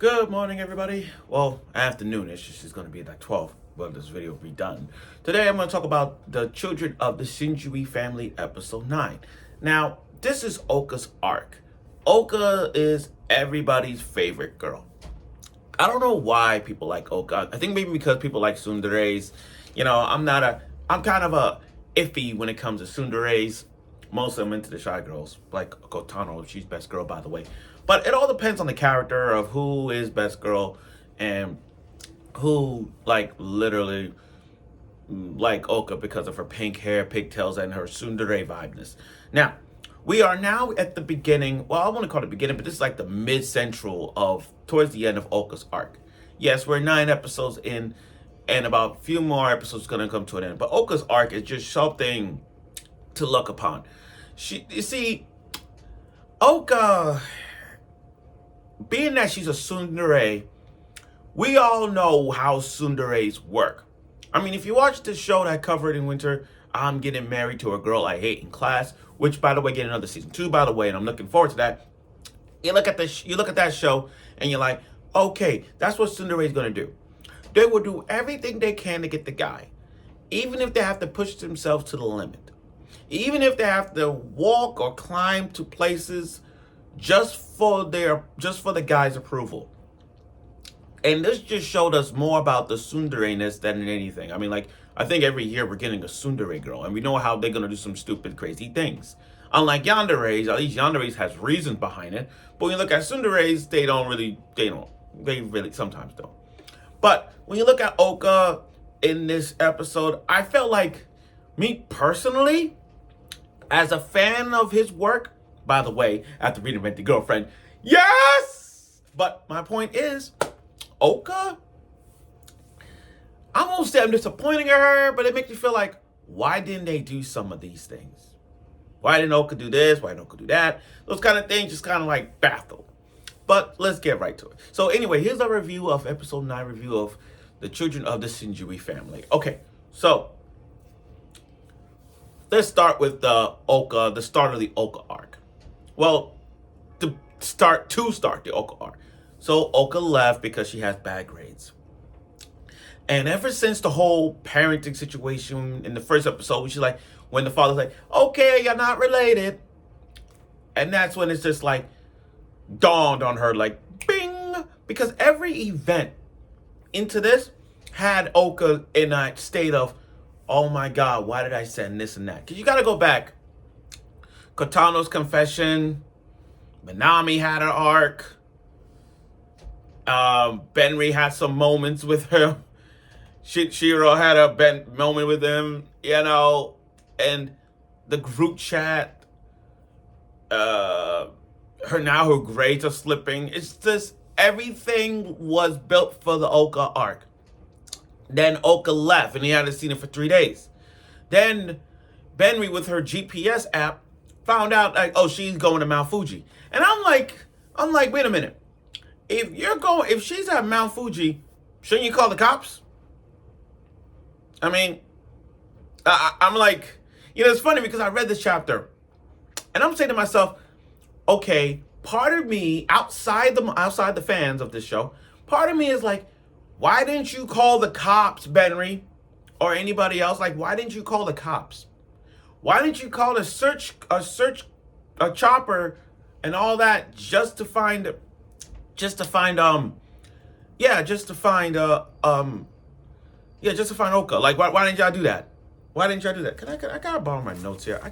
Good morning, everybody. Well, afternoon-ish. It's going to be like 12 when this video will be done. Today, I'm going to talk about the Children of the Shiunji family, episode 9. Now, this is Ouka's arc. Ouka is everybody's favorite girl. I don't know why people like Ouka. I think maybe because people like tsunderes. I'm kind of a iffy when it comes to tsunderes. Most of them into the shy girls, like Kotano. She's best girl, by the way. But it all depends on the character of who is best girl and who, like, literally like Ouka because of her pink hair, pigtails, and her tsundere vibeness. Now, we are now at the beginning. Well, I want to call it beginning, but this is like the mid-central of towards the end of Ouka's arc. Yes, we're 9 episodes in, and about a few more episodes going to come to an end. But Ouka's arc is just something to look upon. You see, Ouka, being that she's a tsundere, we all know how tsunderes work. I mean, if you watch the show that I covered in winter, I'm Getting Married to a Girl I Hate in Class, which, by the way, get another season 2, by the way, and I'm looking forward to that. You look at that show, and you're like, okay, that's what tsundere is going to do. They will do everything they can to get the guy, even if they have to push themselves to the limit. Even if they have to walk or climb to places just for the guy's approval. And this just showed us more about the tsundere-ness than anything. I mean, like, I think every year we're getting a tsundere girl, and we know how they're gonna do some stupid, crazy things. Unlike yanderes, at least yanderes has reasons behind it. But when you look at tsunderes, they really sometimes don't. But when you look at Ouka in this episode, I felt like, me personally, as a fan of his work, by the way, after reading Rent the Girlfriend, yes! But my point is, Ouka, I won't say I'm disappointing her, but it makes me feel like, why didn't they do some of these things? Why didn't Ouka do this? Why didn't Ouka do that? Those kind of things just kind of like baffle. But let's get right to it. So anyway, here's a review of episode 9 review of the Children of the Shiunji family. Okay, so let's start with the start of the Ouka arc. Well, to start the Ouka arc. So Ouka left because she has bad grades. And ever since the whole parenting situation in the first episode, she's like, when the father's like, okay, you're not related. And that's when it's just like, dawned on her, like, bing! Because every event into this had Ouka in a state of, oh my God, why did I send this and that? Because you got to go back. Kotano's confession, Minami had her arc, Benri had some moments with her, Shiro had a moment with him, and the group chat, her grades are slipping. It's just, everything was built for the Ouka arc. Then Ouka left, and he hadn't seen it for 3 days. Then Benri, with her GPS app, found out, like, oh, she's going to Mount Fuji. And I'm like, wait a minute. If she's at Mount Fuji, shouldn't you call the cops? I mean, I'm like, it's funny because I read this chapter, and I'm saying to myself, okay, part of me, outside the fans of this show, part of me is like, why didn't you call the cops, Benri, or anybody else? Like, why didn't you call the cops? Why didn't you call a chopper and all that just to find Ouka? Like, why didn't y'all do that? Why didn't y'all do that? I gotta borrow my notes here. I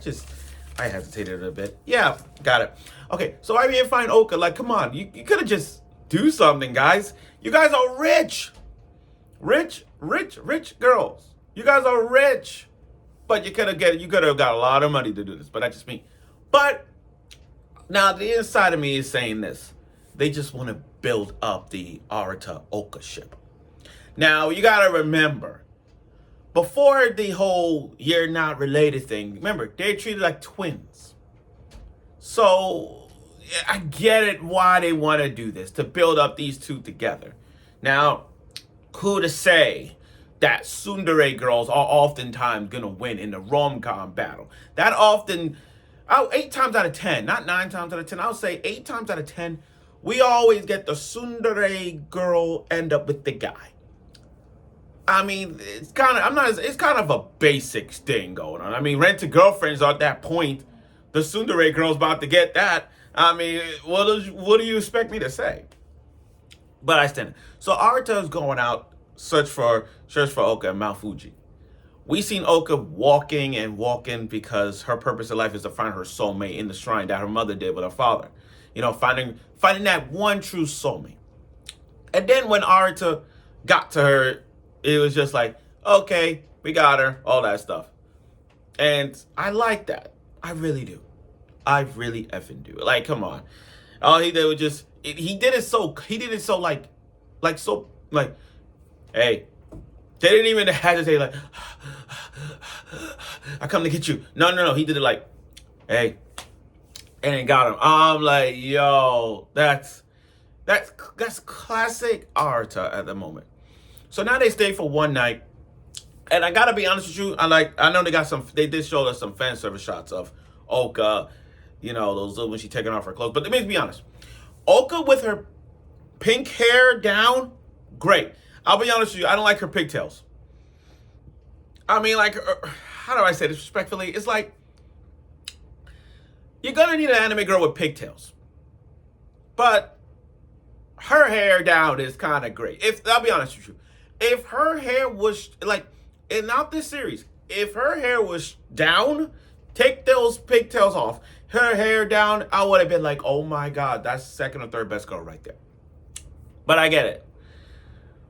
hesitated a bit. Yeah, got it. Okay, so I didn't find Ouka. Like, come on, you could have just do something, guys. You guys are rich girls. You guys are rich, but you could have got a lot of money to do this. But that's just me. But now the inside of me is saying this: they just want to build up the Arata Ouka ship. Now you gotta remember, before the whole "you're not related" thing, remember they're treated like twins. So I get it why they want to do this, to build up these two together. Now, who to say that tsundere girls are oftentimes gonna win in the rom-com battle? That often, 8 times out of 10, not 9 times out of 10, I would say 8 times out of 10, we always get the tsundere girl end up with the guy. I mean, it's kind of, it's kind of a basic thing going on. I mean, rent-a-girlfriends are at that point. The tsundere girl's about to get that. I mean, what do you expect me to say? But I stand it. So Arata is going out, search for Ouka and Mount Fuji. We seen Ouka walking and walking because her purpose in life is to find her soulmate in the shrine that her mother did with her father. You know, finding that one true soulmate. And then when Arata got to her, it was just like, okay, we got her, all that stuff. And I like that. I really do. I really effing do. Like, come on. All he did was just, he did it so hey, they didn't even hesitate, like, I come to get you. No. He did it like, hey, and then got him. I'm like, yo, that's classic Arata at the moment. So now they stayed for one night. And I gotta be honest with you, I know they did show us some fan service shots of Ouka, you know, those when she's taking off her clothes. But let me be honest. Ouka with her pink hair down, great. I'll be honest with you, I don't like her pigtails. I mean, like, how do I say this respectfully? It's like, you're gonna need an anime girl with pigtails. But her hair down is kind of great. I'll be honest with you, if her hair was like, and not this series, if her hair was down, take those pigtails off, her hair down, I would have been like, oh my God, that's second or third best girl right there. But I get it.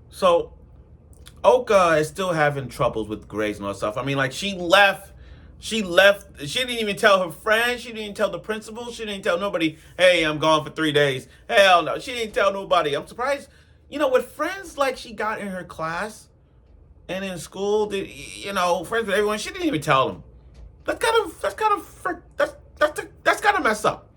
So Ouka is still having troubles with grades and all that stuff. I mean, like, she left. She didn't even tell her friends. She didn't even tell the principal. She didn't tell nobody, hey, I'm gone for 3 days. Hell no. She didn't tell nobody. I'm surprised. You know, with friends like she got in her class and in school, you know, friends with everyone, she didn't even tell them. That's kind of messed up.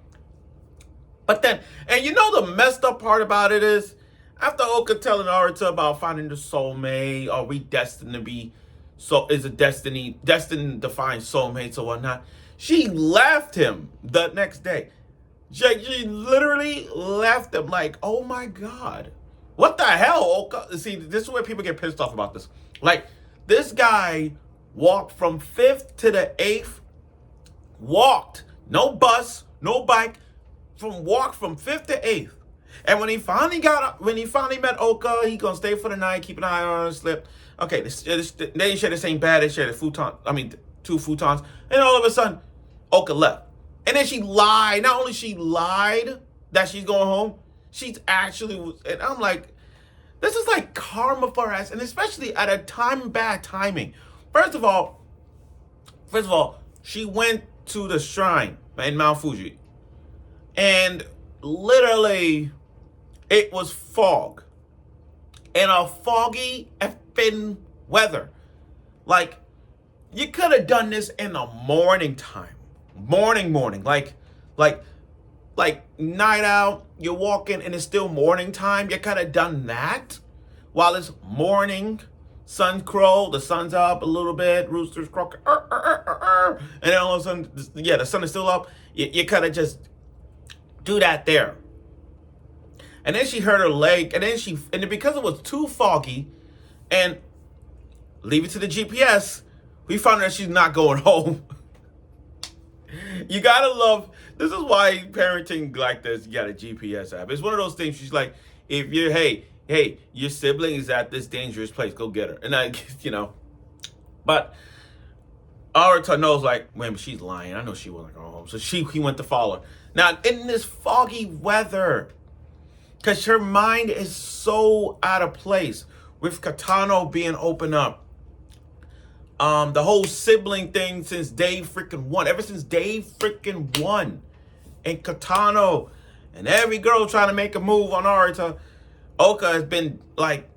But then, and you know the messed up part about it is, after Ouka telling Arata about finding the soulmate, are we destined to be, so is it destined to find soulmates or whatnot? She left him the next day. She literally left him, like, oh my God. What the hell, Ouka? See, this is where people get pissed off about this. Like, this guy walked from 5th to the 8th, walked, no bus, no bike, walked from 5th to 8th. And when he finally met Ouka, he gonna stay for the night, keep an eye on her, slip. Okay, they didn't share the same bed, they shared a futon. I mean, 2 futons. And all of a sudden, Ouka left. And then she lied. Not only she lied that she's going home, she's actually, and I'm like, this is like karma for her ass, and especially at a time bad timing. First of all, she went to the shrine in Mount Fuji, and literally, it was fog. In a foggy effing weather. Like, you could have done this in the morning time. Morning. Like night out, you're walking and it's still morning time. You could have done that while it's morning. Sun crow, the sun's up a little bit, roosters croak, and then all of a sudden, yeah, the sun is still up. You could have just do that there. And then she hurt her leg, and then because it was too foggy, and leave it to the GPS, we found out she's not going home. You gotta love, this is why parenting like this, you got a GPS app. It's one of those things, she's like, if you're, hey, your sibling is at this dangerous place, go get her. And I, you know, but Arata knows, like, wait, she's lying. I know she wasn't going home. So he went to follow her. Now, in this foggy weather, because her mind is so out of place with Katano being open up. The whole sibling thing since day freaking one. Ever since day freaking one. And Katano and every girl trying to make a move on Arata. Ouka has been, like,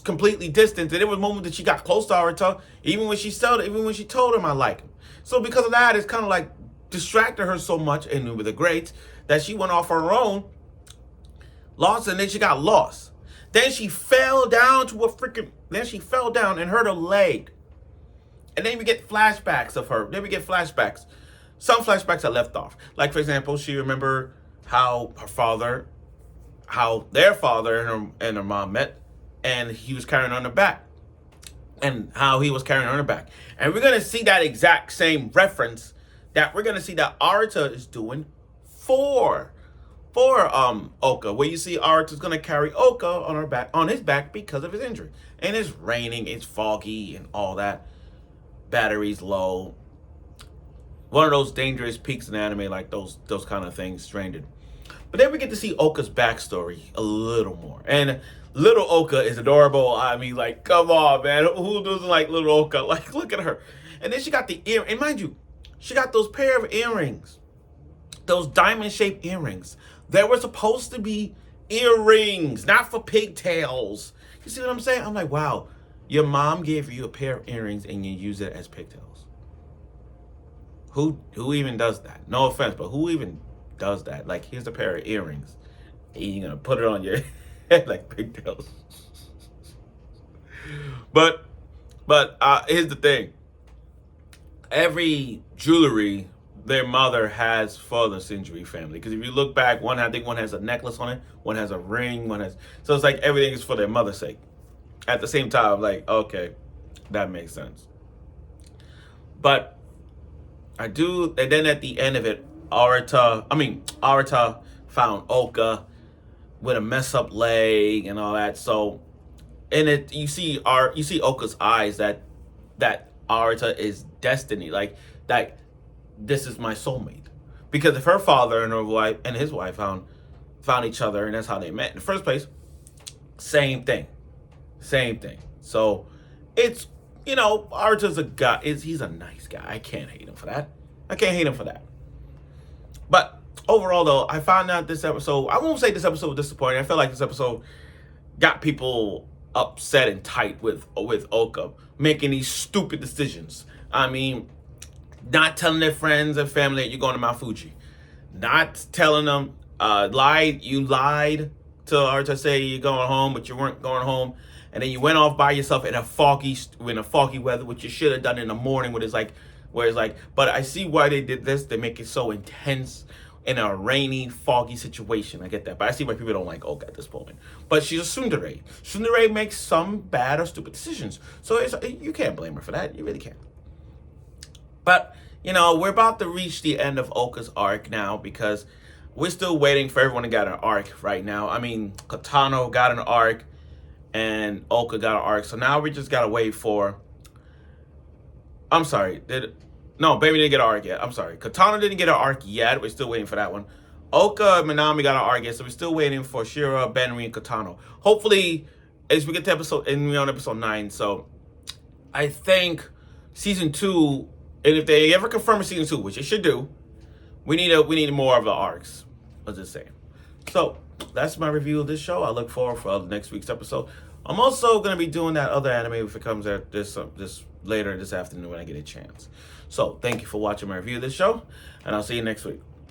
completely distant. And there was moments that she got close to Arata. Even when she told him I like him. So because of that, it's kind of like distracted her so much, and with the greats, that she went off her own. Lost, and then she got lost. Then she fell down and hurt her leg. And then we get flashbacks of her. Some flashbacks are left off. Like, for example, she remember how her father how their father and her mom met, and he was carrying her on the back, and how he was carrying her on the back. And we're gonna see that exact same reference that we're gonna see that Arata is doing for Ouka, where you see Arata's gonna carry Ouka on his back because of his injury. And it's raining, it's foggy, and all that. Battery's low. One of those dangerous peaks in anime, like those kind of things, stranded. But then we get to see Oka's backstory a little more. And little Ouka is adorable. I mean, like, come on, man. Who doesn't like little Ouka? Like, look at her. And then she got the ear. And mind you, she got those pair of earrings. Those diamond-shaped earrings. They were supposed to be earrings, not for pigtails. You see what I'm saying? I'm like, wow. Your mom gave you a pair of earrings and you use it as pigtails. Who even does that? No offense, but who even does that? Like, here's a pair of earrings, and you're gonna put it on your head like pigtails. But here's the thing. Every jewelry their mother has for the Shiunji family, because if you look back, I think one has a necklace on it, one has a ring, so it's like everything is for their mother's sake. At the same time, like, okay, that makes sense. But I do, and then at the end of it, Arata found Ouka with a mess up leg and all that. So, and it you see Ouka's eyes that Arata is destiny, like that this is my soulmate. Because if her father and his wife found each other, and that's how they met in the first place, same thing. So it's, Arta's a guy. He's a nice guy. I can't hate him for that. But overall, though, I found out this episode, I won't say this episode was disappointing. I feel like this episode got people upset and tight with Ouka making these stupid decisions. I mean, not telling their friends and family that you're going to Mount Fuji. Not telling them, you lied to Arta, say you're going home, but you weren't going home. And then you went off by yourself in a foggy weather, which you should have done in the morning, where it's like, but I see why they did this. They make it so intense in a rainy, foggy situation. I get that. But I see why people don't like Ouka at this point. But she's a tsundere. Tsundere makes some bad or stupid decisions. So you can't blame her for that. You really can't. But, we're about to reach the end of Ouka's arc now, because we're still waiting for everyone to get an arc right now. I mean, Katano got an arc, and Ouka got an arc. So now we just gotta wait for... I'm sorry. No, Baby didn't get an arc yet. I'm sorry. Katana didn't get an arc yet. We're still waiting for that one. Ouka and Minami got an arc yet, so we're still waiting for Shira, Benri, and Katano. Hopefully, as we get to we're on episode 9. So I think season 2, and if they ever confirm a season 2, which they should do, we need more of the arcs. Let's just say. So that's my review of this show. I look forward for next week's episode. I'm also going to be doing that other anime if it comes out this later this afternoon when I get a chance. So thank you for watching my review of this show, and I'll see you next week.